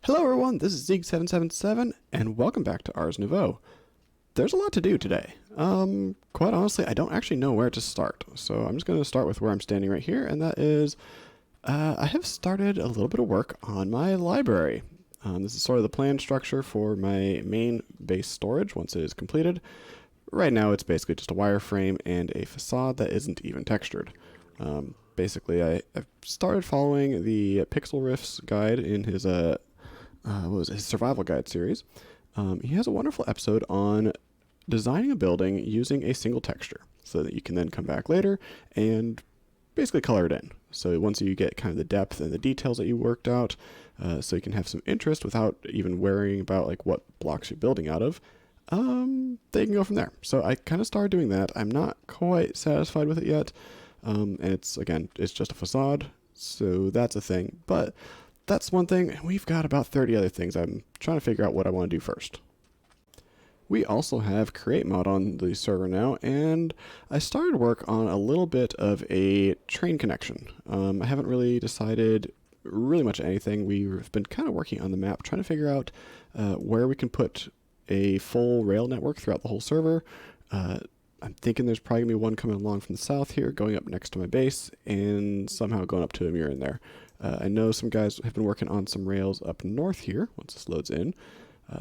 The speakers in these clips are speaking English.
Hello everyone, this is Zeke777, and welcome back to Ars Nouveau. There's a lot to do today. Quite honestly, I don't actually know where to start, so I'm just going to start with where I'm standing right here, and that is, I have started a little bit of work on my library. This is sort of the plan structure for my main base storage once it is completed. Right now it's basically just a wireframe and a facade that isn't even textured. Basically, I've started following the Pixel Riffs guide in his his survival guide series. He has a wonderful episode on designing a building using a single texture so that you can then come back later and basically color it in. So once you get kind of the depth and the details that you worked out, so you can have some interest without even worrying about like what blocks you're building out of, they can go from there. So I kind of started doing that. I'm not quite satisfied with it yet. And it's just a facade, so that's a thing. But that's one thing. We've got about 30 other things. I'm trying to figure out what I want to do first. We also have create mode on the server now, and I started work on a little bit of a train connection. I haven't really decided really much anything. We've been kind of working on the map, trying to figure out where we can put a full rail network throughout the whole server. I'm thinking there's probably going to be one coming along from the south here, going up next to my base, and somehow going up to a mirror in there. I know some guys have been working on some rails up north here, once this loads in.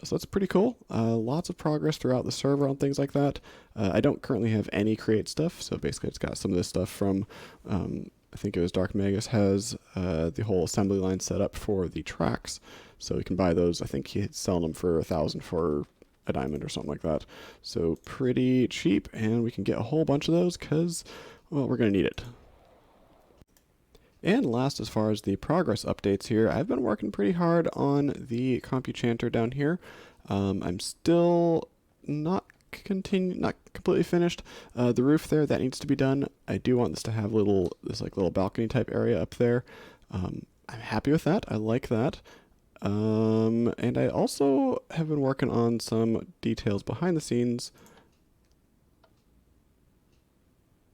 So that's pretty cool. Lots of progress throughout the server on things like that. I don't currently have any create stuff, so basically it's got some of this stuff from, I think it was Dark Magus has the whole assembly line set up for the tracks, so you can buy those. I think he's selling them for 1,000 for a diamond or something like that. So pretty cheap, and we can get a whole bunch of those because, well, we're going to need it. And last, as far as the progress updates here, I've been working pretty hard on the Computercraft down here. I'm still not completely finished. The roof there, that needs to be done. I do want this to have this little balcony type area up there. I'm happy with that. I like that. And I also have been working on some details behind the scenes,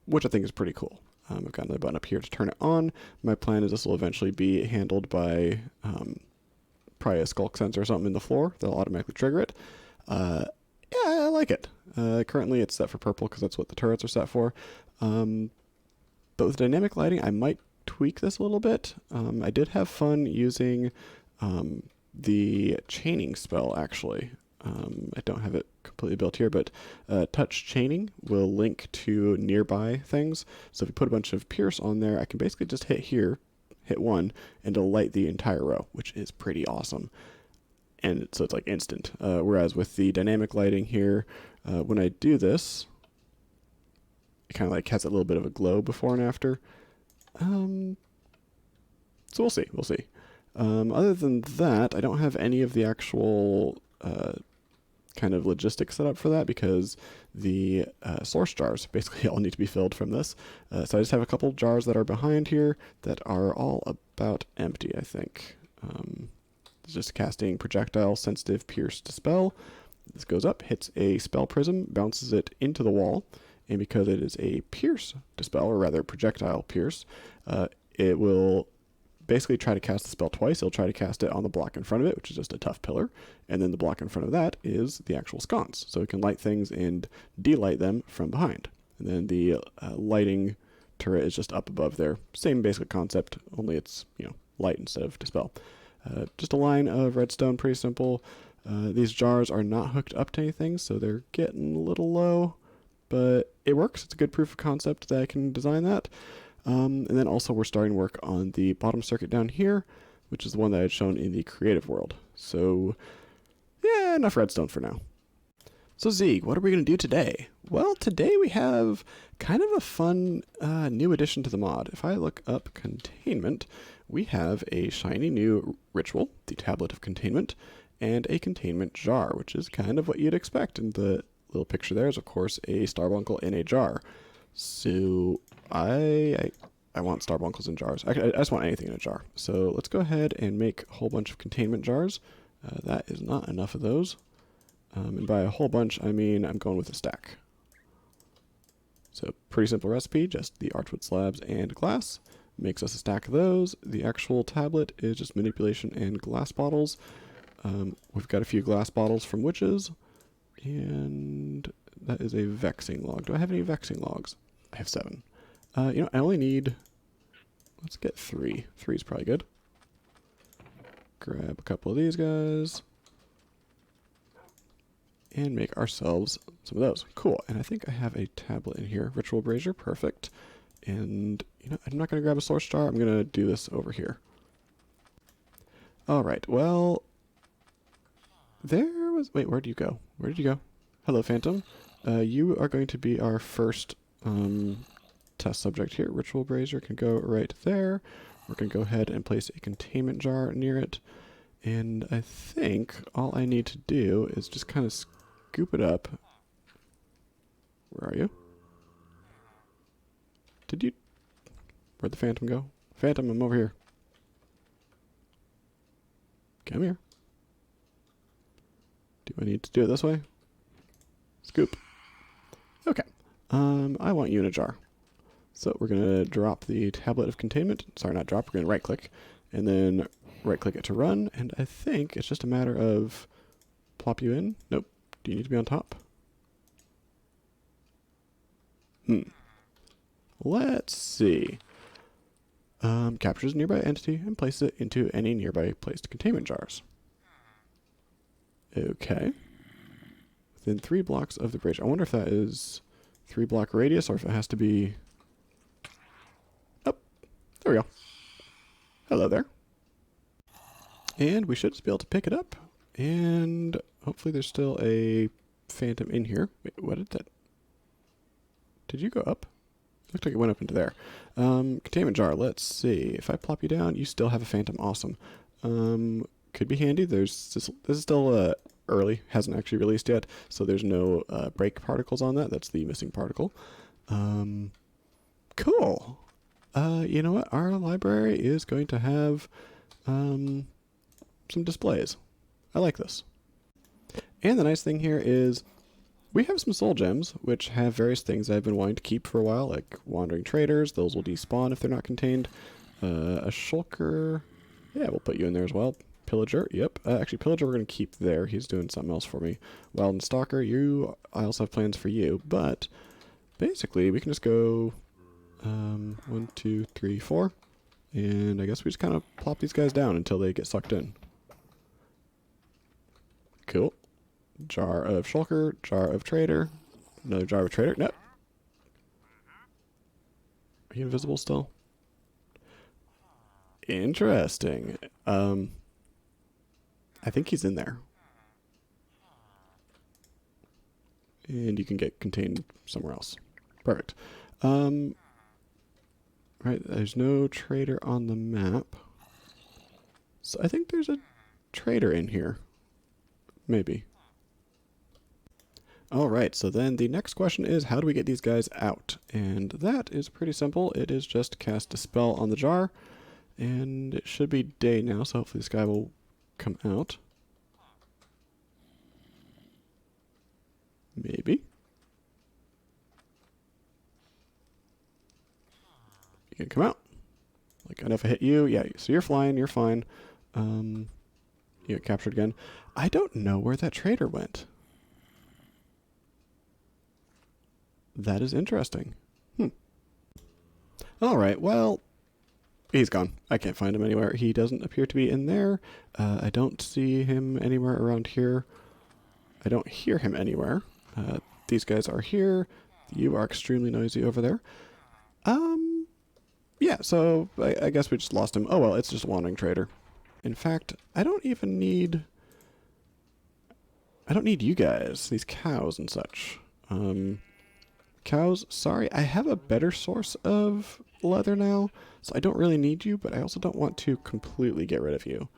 which I think is pretty cool. I've got another button up here to turn it on. My plan is this will eventually be handled by probably a skulk sensor or something in the floor that'll automatically trigger it. Yeah, I like it. Currently it's set for purple because that's what the turrets are set for. But with dynamic lighting, I might tweak this a little bit. I did have fun using the chaining spell, actually. I don't have it completely built here, but touch chaining will link to nearby things. So if you put a bunch of pierce on there, I can basically just hit one, and it'll light the entire row, which is pretty awesome. And so it's like instant. Whereas with the dynamic lighting here, when I do this, it kind of like has a little bit of a glow before and after. So we'll see. Other than that, I don't have any of the actual kind of logistics set up for that because the source jars basically all need to be filled from this. So I just have a couple jars that are behind here that are all about empty, I think. It's just casting projectile, sensitive, pierce, dispel. This goes up, hits a spell prism, bounces it into the wall, and because it is a pierce dispel, or rather projectile pierce, it will basically try to cast the spell twice. It'll try to cast it on the block in front of it, which is just a tough pillar, and then the block in front of that is the actual sconce. So it can light things and delight them from behind. And then the lighting turret is just up above there. Same basic concept, only it's light instead of dispel. Just a line of redstone, pretty simple. These jars are not hooked up to anything, so they're getting a little low, but it works. It's a good proof of concept that I can design that. And then also we're starting work on the bottom circuit down here, which is the one that I had shown in the creative world. So yeah, enough redstone for now. So Zeke, what are we going to do today? Well, today we have kind of a fun new addition to the mod. If I look up containment, we have a shiny new ritual, the Tablet of Containment, and a containment jar, which is kind of what you'd expect. And the little picture there is, of course, a starbuncle in a jar. So I want starbunkles in jars. I just want anything in a jar. So let's go ahead and make a whole bunch of containment jars. That is not enough of those. And by a whole bunch, I mean I'm going with a stack. So pretty simple recipe, just the archwood slabs and glass. makes us a stack of those. The actual tablet is just manipulation and glass bottles. We've got a few glass bottles from witches, and that is a vexing log. Do I have any vexing logs? I have 7. You know, I only need, let's get 3. 3 is probably good. Grab a couple of these guys. And make ourselves some of those. Cool. And I think I have a tablet in here. Ritual brazier, perfect. And, you know, I'm not going to grab a source jar. I'm going to do this over here. All right. Well, there was... Wait, where did you go? Where did you go? Hello, Phantom. You are going to be our first test subject here. Ritual brazier can go right there. We're going to go ahead and place a containment jar near it. And I think all I need to do is just kind of scoop it up. Where are you? Did you... Where'd the Phantom go? Phantom, I'm over here. Come here. Do I need to do it this way? Scoop. Okay. I want you in a jar. So we're going to drop the tablet of containment. Sorry, not drop. We're going to right click. And then right click it to run. And I think it's just a matter of plop you in. Nope. Do you need to be on top? Let's see. Captures a nearby entity and places it into any nearby placed containment jars. Okay. Within 3 blocks of the bridge. I wonder if that is 3 block radius or if it has to be... Oh, there we go. Hello there. And we should just be able to pick it up. And hopefully there's still a Phantom in here. Wait, what did that... Did you go up? Looked like it went up into there. Containment jar, let's see. If I plop you down, you still have a Phantom. Awesome. Could be handy. This is still early, hasn't actually released yet, so there's no break particles on that. That's the missing particle. Cool. You know what? Our library is going to have some displays. I like this. And the nice thing here is we have some soul gems, which have various things I've been wanting to keep for a while, like wandering traders. Those will despawn if they're not contained. A shulker. Yeah, we'll put you in there as well. Pillager, yep. Actually, Pillager we're going to keep there. He's doing something else for me. Wild and Stalker, I also have plans for you. But basically, we can just go 1, 2, 3, 4. And I guess we just kind of plop these guys down until they get sucked in. Cool. Jar of shulker, jar of trader, another jar of trader. Nope. Are you invisible still? Interesting. I think he's in there. And you can get contained somewhere else. Perfect. Right, there's no trader on the map. So I think there's a trader in here. Maybe. Alright, so then the next question is, how do we get these guys out? And that is pretty simple. It is just cast a spell on the jar, and it should be day now, so hopefully this guy will come out. Maybe. You can come out. Like, enough I hit you. Yeah, so you're flying, you're fine. You get captured again. I don't know where that trader went. That is interesting. Alright, well, he's gone. I can't find him anywhere. He doesn't appear to be in there. I don't see him anywhere around here. I don't hear him anywhere. These guys are here. You are extremely noisy over there. Yeah, so I guess we just lost him. Oh well, it's just a wandering trader. In fact, I don't need you guys, these cows and such. Cows, sorry, I have a better source of leather now, so I don't really need you, but I also don't want to completely get rid of you.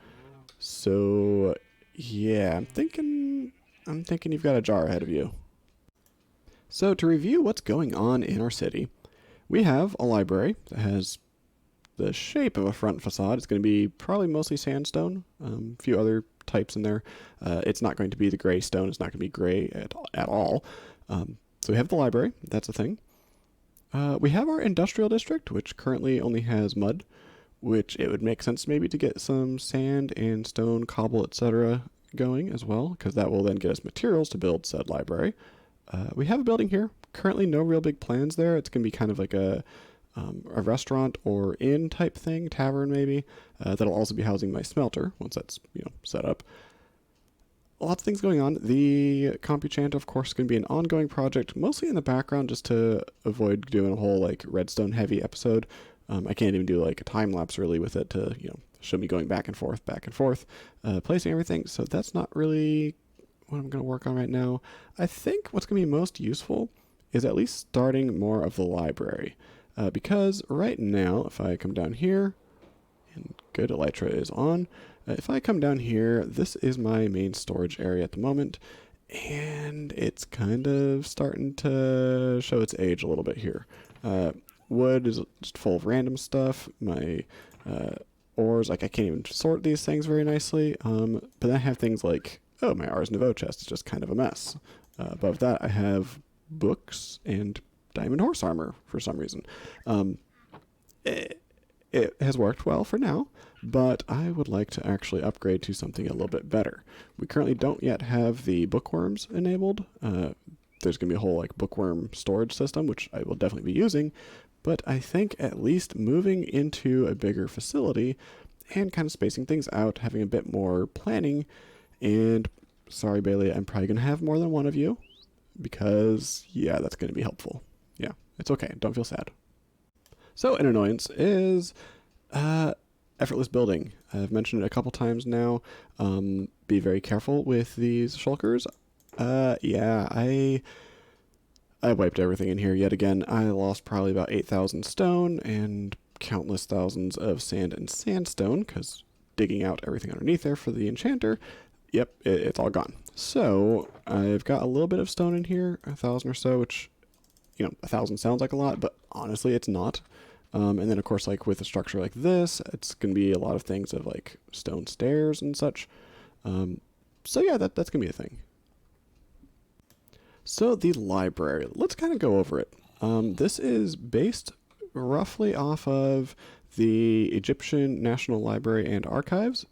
So, yeah, I'm thinking you've got a jar ahead of you. So, to review what's going on in our city, we have a library that has the shape of a front facade. It's going to be probably mostly sandstone, a few other types in there. It's not going to be the gray stone. It's not going to be gray at all. So we have the library. That's a thing. We have our industrial district, which currently only has mud, which it would make sense maybe to get some sand and stone, cobble, etc. going as well, because that will then get us materials to build said library. We have a building here. Currently, no real big plans there. It's going to be kind of like a restaurant or inn type thing, tavern maybe. That'll also be housing my smelter once that's set up. Lots of things going on. The Computercraft, of course, is going to be an ongoing project, mostly in the background, just to avoid doing a whole like redstone heavy episode. I can't even do like a time lapse really with it to show me going back and forth, placing everything. So that's not really what I'm going to work on right now. I think what's going to be most useful is at least starting more of the library, because right now, if I come down here, and good, Elytra is on. If I come down here, this is my main storage area at the moment, and it's kind of starting to show its age a little bit here. Wood is just full of random stuff. My ores, like I can't even sort these things very nicely. But then I have things like, my Ars Nouveau chest is just kind of a mess. Above that, I have books and diamond horse armor for some reason. It has worked well for now, but I would like to actually upgrade to something a little bit better. We currently don't yet have the bookworms enabled. There's going to be a whole like bookworm storage system, which I will definitely be using, but I think at least moving into a bigger facility and kind of spacing things out, having a bit more planning, and sorry Bailey, I'm probably going to have more than one of you, because yeah, that's going to be helpful. Yeah, it's okay, don't feel sad. So an annoyance is effortless building. I've mentioned it a couple times now. Be very careful with these shulkers. Yeah, I wiped everything in here yet again. I lost probably about 8,000 stone and countless thousands of sand and sandstone, because digging out everything underneath there for the enchanter, yep, it's all gone. So I've got a little bit of stone in here, 1,000 or so, which 1,000 sounds like a lot, but honestly it's not. And then of course, like with a structure like this, it's going to be a lot of things of like stone stairs and such. So yeah, that's going to be a thing. So the library, let's kind of go over it. This is based roughly off of the Egyptian National Library and Archives.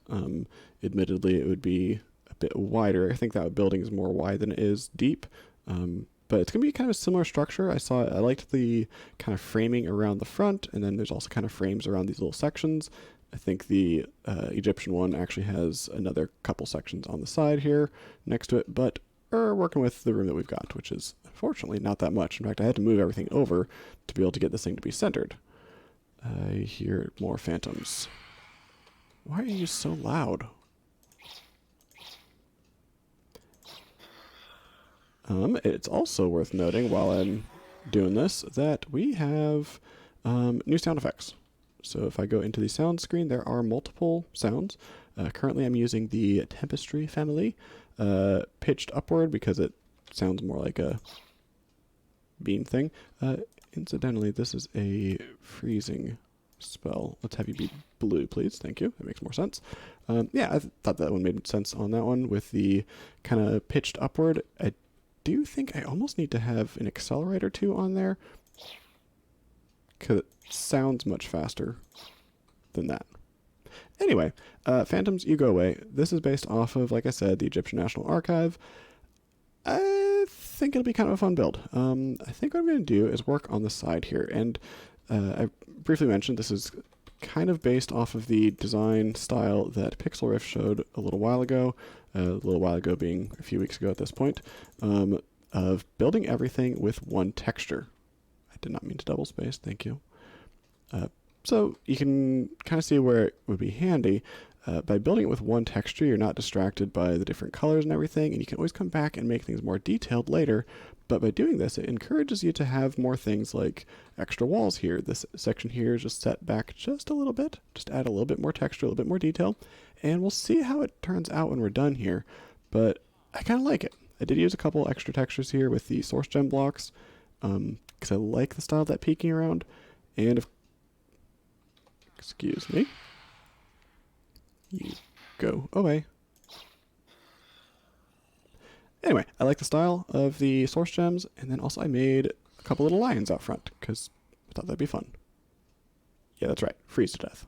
Admittedly, it would be a bit wider. I think that building is more wide than it is deep. But it's going to be kind of a similar structure. I liked the kind of framing around the front, and then there's also kind of frames around these little sections. I think the Egyptian one actually has another couple sections on the side here next to it, but we're working with the room that we've got, which is unfortunately not that much. In fact, I had to move everything over to be able to get this thing to be centered. I hear more phantoms. Why are you so loud? It's also worth noting while I'm doing this that we have new sound effects. So if I go into the sound screen, there are multiple sounds. Currently I'm using the Tempestry family, pitched upward because it sounds more like a beam thing. Incidentally, this is a freezing spell. Let's have you be blue, please. Thank you. That makes more sense. Yeah, I thought that one made sense on that one with the kind of pitched upward. I do think I almost need to have an accelerator too on there, because it sounds much faster than that. Anyway, phantoms, you go away. This is based off of, like I said, the Egyptian National Archive. I think it'll be kind of a fun build. I think what I'm going to do is work on the side here, and I briefly mentioned this is kind of based off of the design style that Pixel Riff showed a little while ago being a few weeks ago at this point, of building everything with one texture. I did not mean to double space, thank you. So you can kind of see where it would be handy. By building it with one texture, you're not distracted by the different colors and everything, and you can always come back and make things more detailed later. But by doing this, it encourages you to have more things like extra walls here. This section here is just set back just a little bit, just add a little bit more texture, a little bit more detail, and we'll see how it turns out when we're done here. But I kind of like it. I did use a couple extra textures here with the source gem blocks, because I like the style of that peeking around, and if excuse me. You go away. Anyway, I like the style of the source gems, and then also I made a couple little lions out front, because I thought that'd be fun. Yeah, that's right. Freeze to death.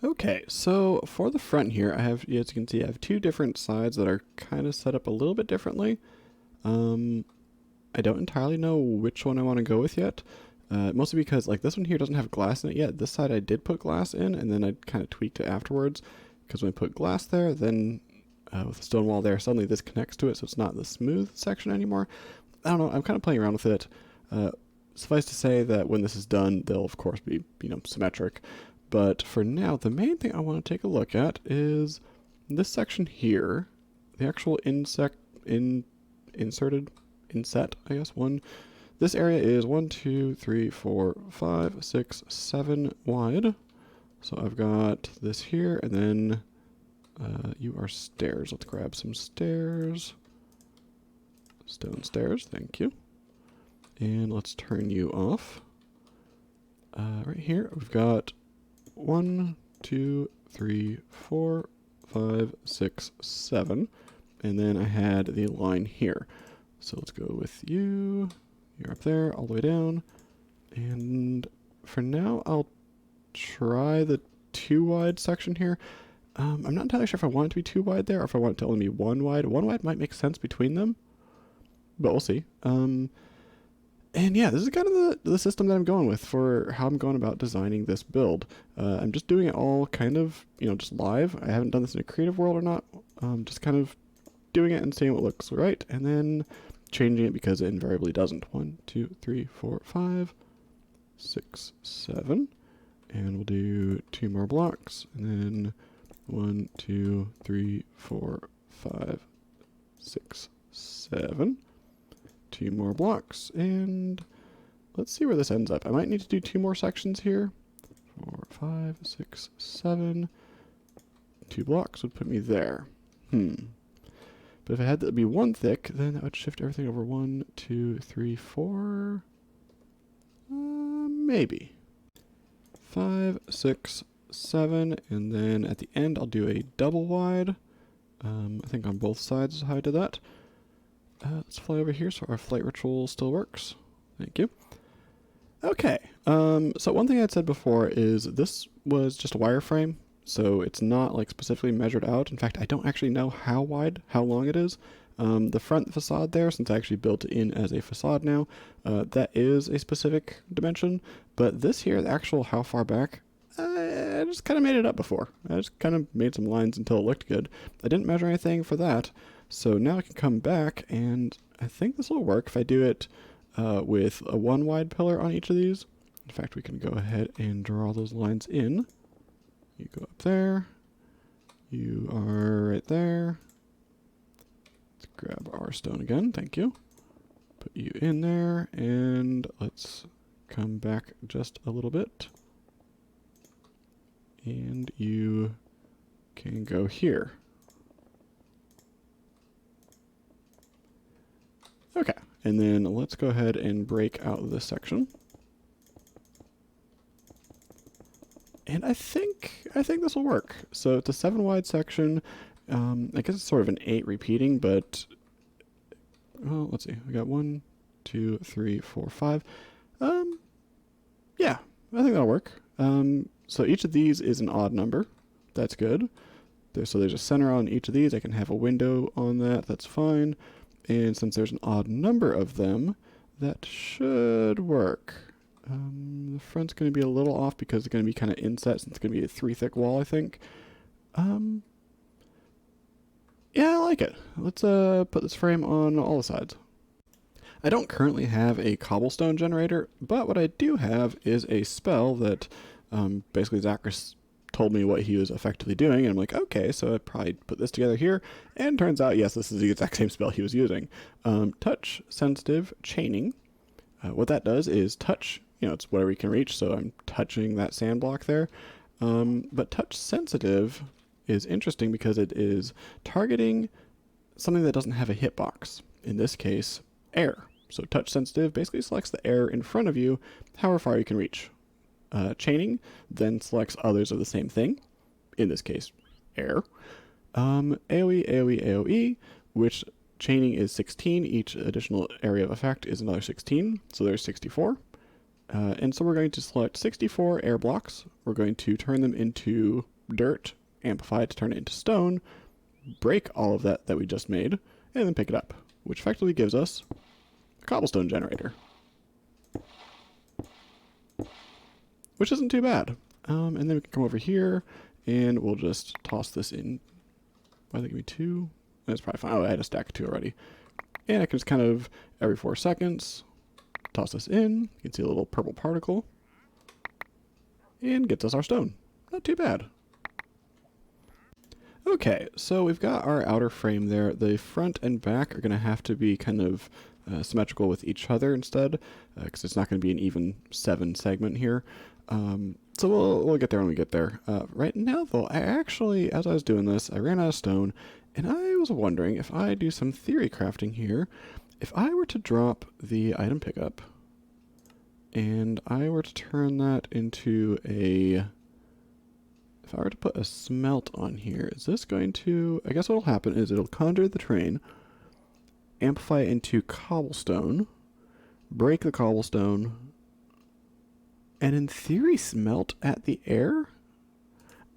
Okay, so for the front here, I have, as you can see, I have two different sides that are kind of set up a little bit differently. I don't entirely know which one I want to go with yet. Mostly because like this one here doesn't have glass in it yet. This side I did put glass in, and then I kind of tweaked it afterwards. Because when I put glass there, then with the stone wall there, suddenly this connects to it, so it's not the smooth section anymore. I don't know, I'm kind of playing around with it. Suffice to say that when this is done, they'll of course be, symmetric. But for now, the main thing I want to take a look at is this section here, the actual inset, I guess, this area is 1, 2, 3, 4, 5, 6, 7 wide. So I've got this here, and then you are stairs. Let's grab some stairs. Stone stairs, thank you. And let's turn you off. Right here, we've got 1, 2, 3, 4, 5, 6, 7. And then I had the line here. So let's go with you. You're up there, all the way down. And for now, I'll try the 2 wide section here. I'm not entirely sure if I want it to be 2 wide there, or if I want it to only be 1 wide. 1 wide might make sense between them, but we'll see. And yeah, this is kind of the system that I'm going with for how I'm going about designing this build. I'm just doing it all kind of, just live. I haven't done this in a creative world or not. Just kind of doing it and seeing what looks right, and then changing it because it invariably doesn't. 1, 2, 3, 4, 5, 6, 7. And we'll do 2 more blocks, and then 1, 2, 3, 4, 5, 6, 7. 2 more blocks, and let's see where this ends up. I might need to do 2 more sections here. 4, 5, 6, 7. 2 blocks would put me there. But if I had to be 1 thick, then that would shift everything over 1, 2, 3, 4. Maybe. 5, 6, 7, and then at the end I'll do a double wide. I think on both sides is how I did that. Let's fly over here so our flight ritual still works. Thank you. Okay, so one thing I had said before is this was just a wireframe, so it's not like specifically measured out. In fact, I don't actually know how long it is. The front facade there, since I actually built it in as a facade now, that is a specific dimension, but this here, the actual how far back, I just kind of made it up before. I just kind of made some lines until it looked good. I didn't measure anything for that. So now I can come back, and I think this will work if I do it with a 1 wide pillar on each of these. In fact, we can go ahead and draw those lines in. You go up there. You are right there. Let's grab our stone again. Thank you. Put you in there, and let's come back just a little bit. And you can go here. Okay, and then let's go ahead and break out this section. And I think this will work. So it's a 7 wide section. I guess it's sort of an 8 repeating, but well, let's see. We got 1, 2, 3, 4, 5. Yeah, I think that'll work. So each of these is an odd number. That's good. So there's a center on each of these. I can have a window on that. That's fine. And since there's an odd number of them, that should work. The front's going to be a little off because it's going to be kind of inset, since it's going to be a 3 thick wall, I think. Yeah, I like it. Let's put this frame on all the sides. I don't currently have a cobblestone generator, but what I do have is a spell that basically Zachary told me what he was effectively doing, and I'm like, okay, so I probably put this together here, and turns out, yes, this is the exact same spell he was using. Touch sensitive chaining. What that does is touch, it's whatever you can reach, so I'm touching that sand block there. But touch sensitive is interesting because it is targeting something that doesn't have a hitbox. in this case, air. So touch sensitive basically selects the air in front of you, however far you can reach. Chaining then selects others of the same thing, in this case, air. AoE, AoE, AoE, which chaining is 16. Each additional area of effect is another 16, so there's 64. And so we're going to select 64 air blocks. We're going to turn them into dirt, amplify it to turn it into stone, break all of that we just made, and then pick it up, which effectively gives us a cobblestone generator. Which isn't too bad. And then we can come over here, and we'll just toss this in. Why they give me 2? That's probably fine. Oh, I had a stack of 2 already. And I can just kind of, every 4 seconds, toss this in. You can see a little purple particle. And gets us our stone. Not too bad. Okay, so we've got our outer frame there. The front and back are going to have to be kind of symmetrical with each other instead, because it's not going to be an even 7 segment here. So we'll get there when we get there. Right now, though, I actually, as I was doing this, I ran out of stone, and I was wondering if I do some theory crafting here, if I were to drop the item pickup, and I were to turn that into a... If I were to put a smelt on here, is this going to... I guess what'll happen is it'll conjure the terrain, amplify it into cobblestone, break the cobblestone, and in theory smelt at the air?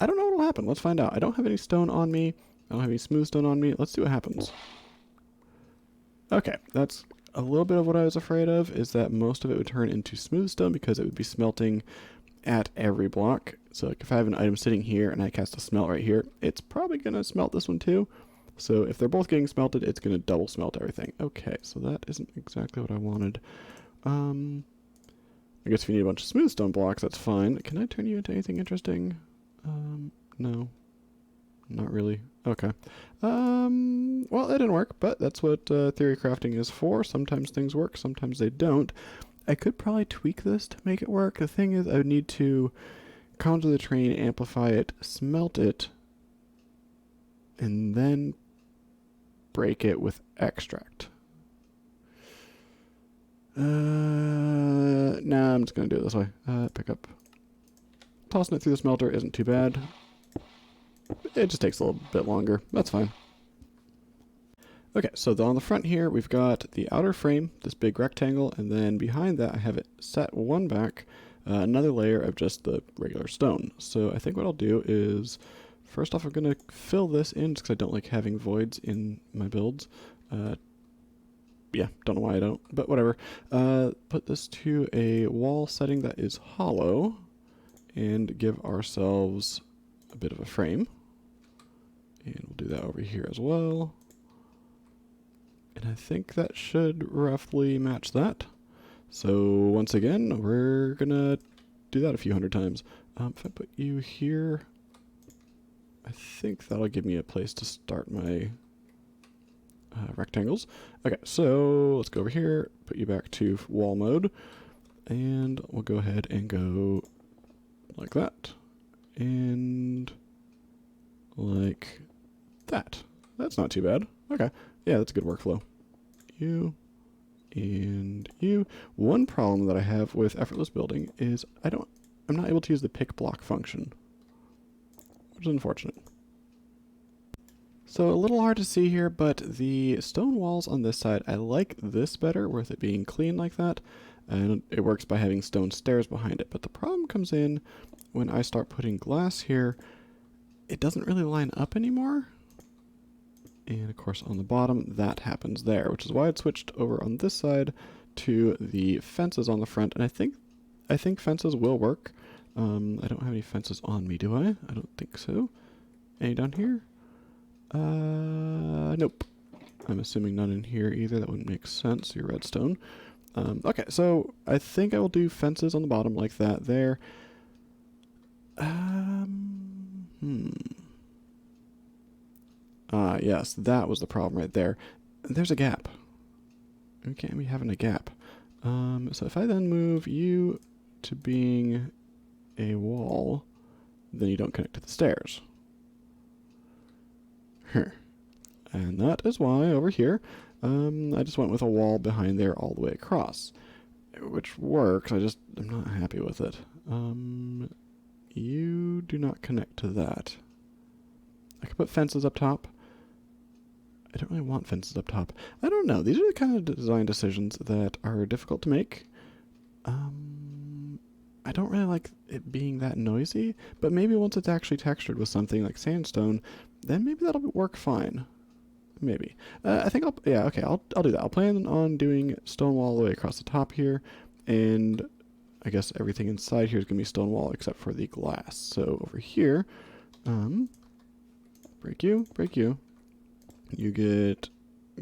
I don't know what'll happen. Let's find out. I don't have any stone on me. I don't have any smooth stone on me. Let's see what happens. Okay, that's a little bit of what I was afraid of, is that most of it would turn into smooth stone because it would be smelting at every block. So like if I have an item sitting here and I cast a smelt right here, it's probably going to smelt this one too. So if they're both getting smelted, it's going to double smelt everything. Okay, so that isn't exactly what I wanted. I guess if you need a bunch of smooth stone blocks, that's fine. Can I turn you into anything interesting? No. Not really. Okay. Well, that didn't work, but that's what theory crafting is for. Sometimes things work, sometimes they don't. I could probably tweak this to make it work. The thing is, I would need to conjure the terrain, amplify it, smelt it, and then break it with extract. Nah, I'm just going to do it this way. Pick up. Tossing it through the smelter isn't too bad. It just takes a little bit longer. That's fine. Okay, so on the front here, we've got the outer frame, this big rectangle, and then behind that I have it set one back, another layer of just the regular stone. So I think what I'll do is, first off, I'm going to fill this in just because I don't like having voids in my builds. Yeah, don't know why I don't, but whatever. Put this to a wall setting that is hollow, and give ourselves a bit of a frame. And we'll do that over here as well. And I think that should roughly match that. So once again, we're gonna do that a few hundred times. If I put you here, I think that'll give me a place to start my rectangles. Okay, so let's go over here, put you back to wall mode, and we'll go ahead and go like that, and like that. That's not too bad. Okay, yeah, that's a good workflow. You and you. One problem that I have with effortless building is I'm not able to use the pick block function, which is unfortunate. So a little hard to see here, but the stone walls on this side, I like this better with it being clean like that, and it works by having stone stairs behind it. But the problem comes in when I start putting glass here, it doesn't really line up anymore. And of course on the bottom, that happens there, which is why it switched over on this side to the fences on the front. And I think fences will work. I don't have any fences on me, do I? I don't think so. Any down here? Nope. I'm assuming none in here either. That wouldn't make sense. Your redstone. Okay, so I think I will do fences on the bottom like that there. Yes, that was the problem right there. There's a gap. We can't be having a gap. So if I then move you to being a wall, then you don't connect to the stairs. And that is why over here, I just went with a wall behind there all the way across, which works. I'm not happy with it. You do not connect to that. I could put fences up top. I don't really want fences up top. I don't know. These are the kind of design decisions that are difficult to make. I don't really like it being that noisy, but maybe once it's actually textured with something like sandstone, then maybe that'll work fine. Maybe. I think I'll do that. I'll plan on doing stone wall all the way across the top here, and I guess everything inside here is going to be stone wall except for the glass. So over here, break you. You get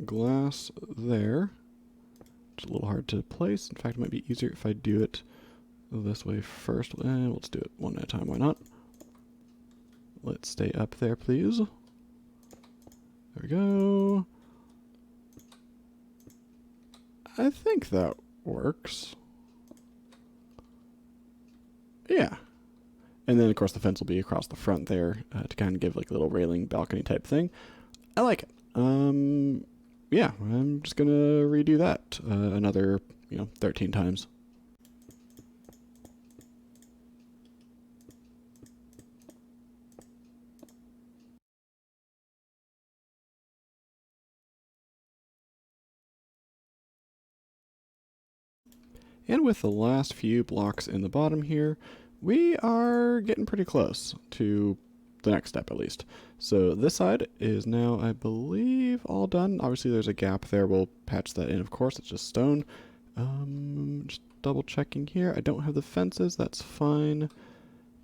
glass there. It's a little hard to place. In fact, it might be easier if I do it this way first. Let's do it one at a time. Why not? Let's stay up there, please. There we go. I think that works. Yeah. And then, of course, the fence will be across the front there to kind of give like a little railing balcony type thing. I like it. Yeah, I'm just going to redo that another, 13 times. And with the last few blocks in the bottom here, we are getting pretty close to the next step at least. So this side is now, I believe, all done. Obviously there's a gap there. We'll patch that in, of course. It's just stone. Just double checking here. I don't have the fences. That's fine.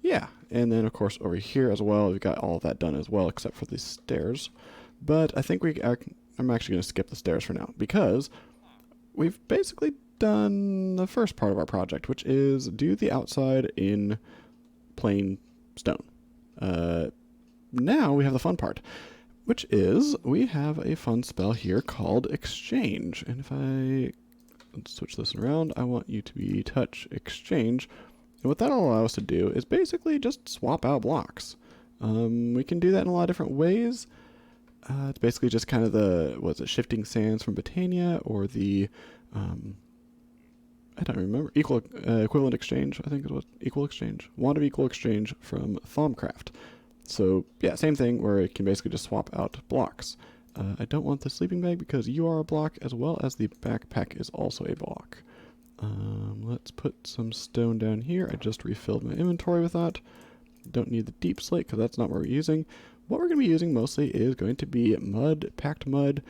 Yeah. And then, of course, over here as well, we've got all of that done as well, except for the stairs. But I think I'm actually going to skip the stairs for now because we've basically done the first part of our project, which is do the outside in plain stone. Now we have the fun part, which is we have a fun spell here called exchange. And if let's switch this around, I want you to be touch exchange. And what that'll allow us to do is basically just swap out blocks. We can do that in a lot of different ways. It's basically just kind of the, shifting sands from Botania, or the, I don't remember, equivalent exchange, I think is what, equal exchange? Wand of equal exchange from Thaumcraft. So, yeah, same thing where it can basically just swap out blocks. I don't want the sleeping bag because you are a block, as well as the backpack is also a block. Let's put some stone down here. I just refilled my inventory with that. Don't need the deep slate because that's not what we're using. What we're going to be using mostly is going to be mud, packed mud,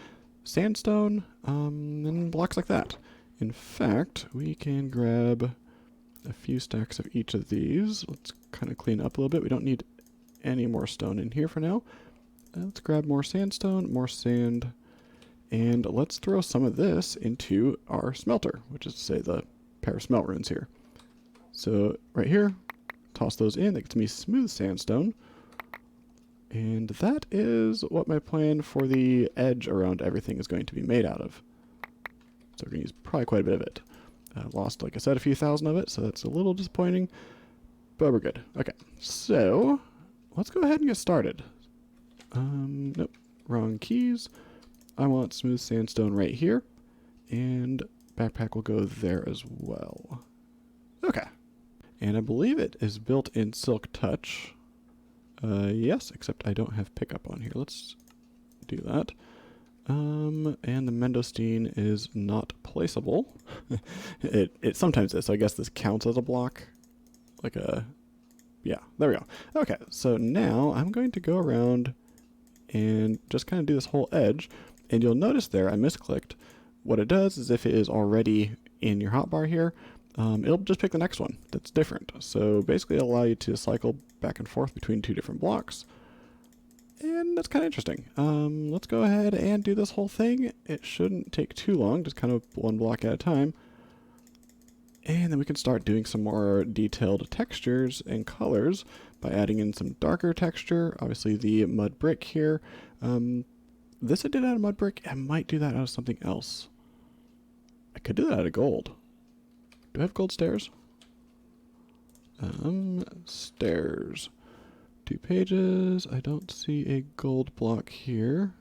sandstone, and blocks like that. In fact, we can grab a few stacks of each of these. Let's kind of clean up a little bit. We don't need any more stone in here for now. Let's grab more sandstone, more sand, and let's throw some of this into our smelter, which is to say the pair of smelt runes here. So right here, toss those in. That gets me smooth sandstone. And that is what my plan for the edge around everything is going to be made out of. So we're going to use probably quite a bit of it. Lost, like I said, a few thousand of it, so that's a little disappointing, but we're good. Okay, so let's go ahead and get started. Nope, wrong keys. I want smooth sandstone right here, and backpack will go there as well. Okay, and I believe it is built in Silk Touch. Yes, except I don't have pickup on here. Let's do that. And the Mendostine is not placeable. It sometimes is, so I guess this counts as a block. Yeah, there we go. Okay, so now I'm going to go around and just kind of do this whole edge, and you'll notice there I misclicked. What it does is if it is already in your hotbar here, it'll just pick the next one that's different. So basically it'll allow you to cycle back and forth between two different blocks. And that's kind of interesting. Let's go ahead and do this whole thing. It shouldn't take too long, just kind of one block at a time. And then we can start doing some more detailed textures and colors by adding in some darker texture. Obviously the mud brick here. This I did out of mud brick. I might do that out of something else. I could do that out of gold. Do I have gold stairs? Stairs. 2 pages. I don't see a gold block here.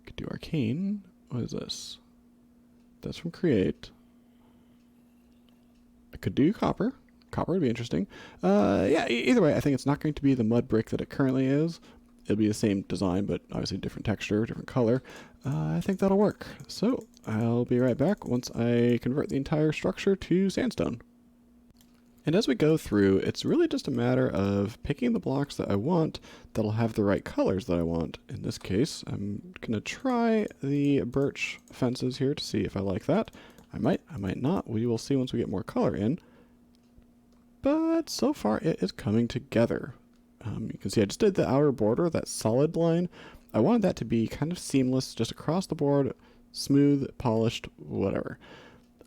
Could do arcane. What is this? That's from create. I could do copper. Copper would be interesting. Yeah, either way, I think it's not going to be the mud brick that it currently is. It'll be the same design, but obviously different texture, different color. I think that'll work. So I'll be right back once I convert the entire structure to sandstone. And as we go through, it's really just a matter of picking the blocks that I want that'll have the right colors that I want. In this case, I'm going to try the birch fences here to see if I like that. I might not. We will see once we get more color in. But so far it is coming together. You can see I just did the outer border, that solid line. I wanted that to be kind of seamless, just across the board, smooth, polished, whatever.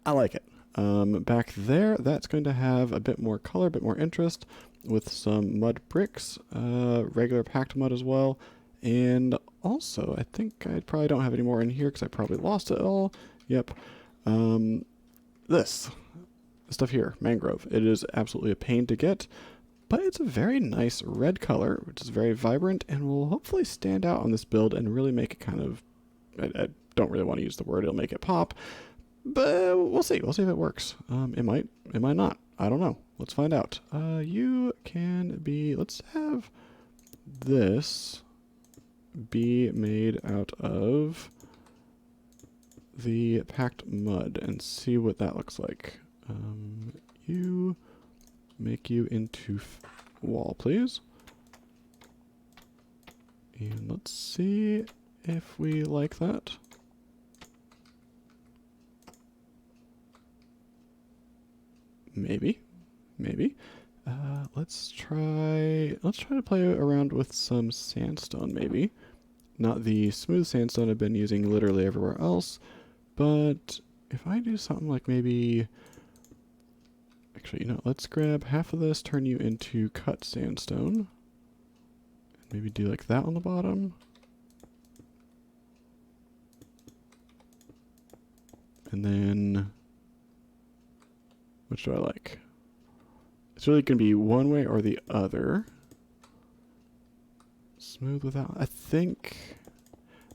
I like it. Back there, that's going to have a bit more color, a bit more interest, with some mud bricks, regular packed mud as well. And also, I think I probably don't have any more in here because I probably lost it all. Yep. This stuff here, mangrove. It is absolutely a pain to get, but it's a very nice red color, which is very vibrant and will hopefully stand out on this build and really make it kind of, I don't really want to use the word, it'll make it pop, but we'll see. We'll see if it works. It might not. I don't know. Let's find out. You can be, let's have this be made out of the packed mud and see what that looks like. You make you into wall, please. And let's see if we like that. Maybe. Let's try to play around with some sandstone, maybe. Not the smooth sandstone I've been using literally everywhere else, but if I do something like maybe, actually, let's grab half of this, turn you into cut sandstone, and maybe do like that on the bottom. And then, which do I like? It's really going to be one way or the other. Smooth without, I think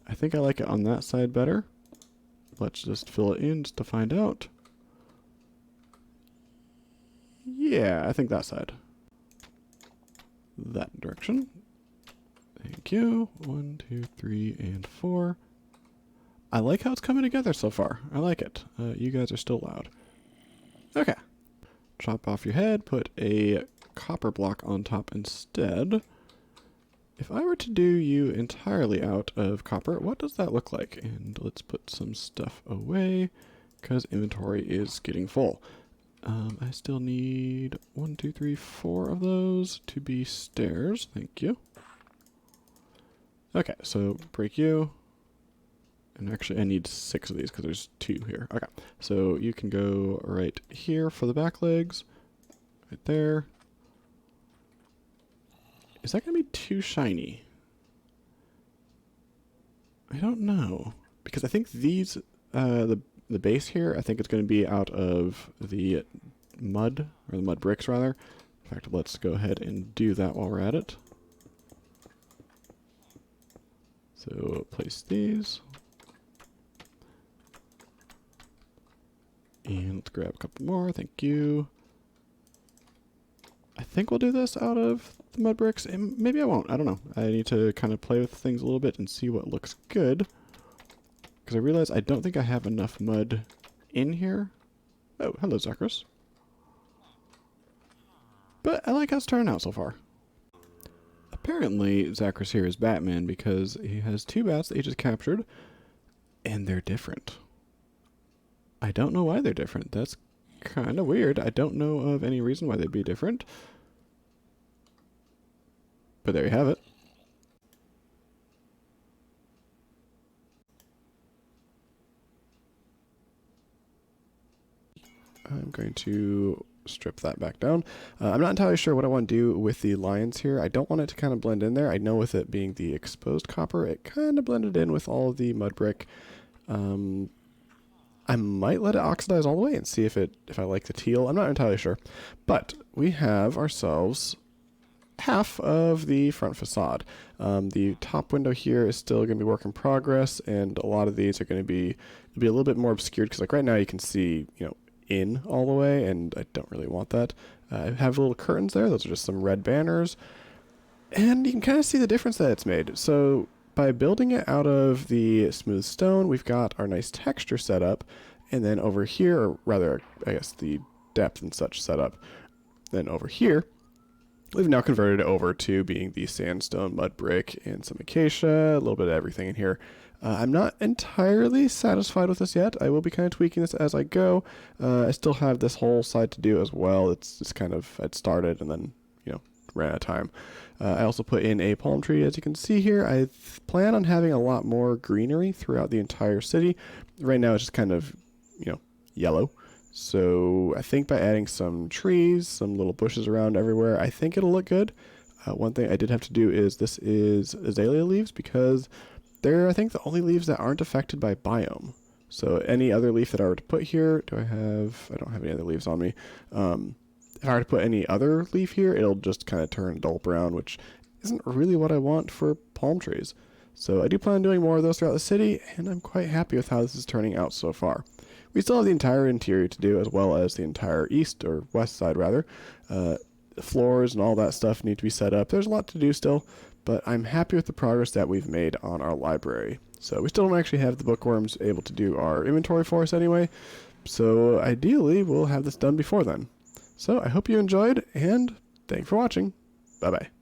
I like it on that side better. Let's just fill it in just to find out. Yeah, I think that side. That direction. Thank you. 1, 2, 3, and 4. I like how it's coming together so far. I like it. You guys are still loud. Okay. Chop off your head, put a copper block on top instead. If I were to do you entirely out of copper, what does that look like? And let's put some stuff away, because inventory is getting full. I still need 1, 2, 3, 4 of those to be stairs. Thank you. Okay, so break you. And actually, I need 6 of these because there's 2 here. Okay, so you can go right here for the back legs. Right there. Is that going to be too shiny? I don't know. Because I think these, the base here, I think it's going to be out of the mud, or the mud bricks rather. In fact, let's go ahead and do that while we're at it. So place these. And let's grab a couple more, thank you. I think we'll do this out of the mud bricks, and maybe I won't, I don't know. I need to kind of play with things a little bit and see what looks good. Because I realize I don't think I have enough mud in here. Oh, hello, Zacharias. But I like how it's turning out so far. Apparently, Zacharias here is Batman because he has 2 bats that he just captured, and they're different. I don't know why they're different. That's kind of weird. I don't know of any reason why they'd be different. But there you have it. I'm going to strip that back down. I'm not entirely sure what I want to do with the lines here. I don't want it to kind of blend in there. I know with it being the exposed copper, it kind of blended in with all of the mud brick. I might let it oxidize all the way and see if I like the teal. I'm not entirely sure. But we have ourselves half of the front facade. The top window here is still going to be work in progress, and a lot of these are going to be a little bit more obscured because, like, right now you can see, in all the way, and I don't really want that. I have little curtains there. Those are just some red banners, and you can kind of see the difference that it's made. So by building it out of the smooth stone, we've got our nice texture set up, and then over here, or rather, I guess the depth and such set up. Then over here, we've now converted it over to being the sandstone, mud brick, and some acacia, a little bit of everything in here. I'm not entirely satisfied with this yet. I will be kind of tweaking this as I go. I still have this whole side to do as well. It's just kind of, I'd started and then, ran out of time. I also put in a palm tree, as you can see here. I plan on having a lot more greenery throughout the entire city. Right now it's just kind of, yellow. So I think by adding some trees, some little bushes around everywhere, I think it'll look good. One thing I did have to do is this is azalea leaves because they're, I think, the only leaves that aren't affected by biome. So any other leaf that I were to put here, I don't have any other leaves on me. If I were to put any other leaf here, it'll just kind of turn dull brown, which isn't really what I want for palm trees. So I do plan on doing more of those throughout the city, and I'm quite happy with how this is turning out so far. We still have the entire interior to do, as well as the entire east, or west side rather. The floors and all that stuff need to be set up. There's a lot to do still, but I'm happy with the progress that we've made on our library. So we still don't actually have the bookworms able to do our inventory for us anyway, so ideally we'll have this done before then. So I hope you enjoyed, and thanks for watching. Bye-bye.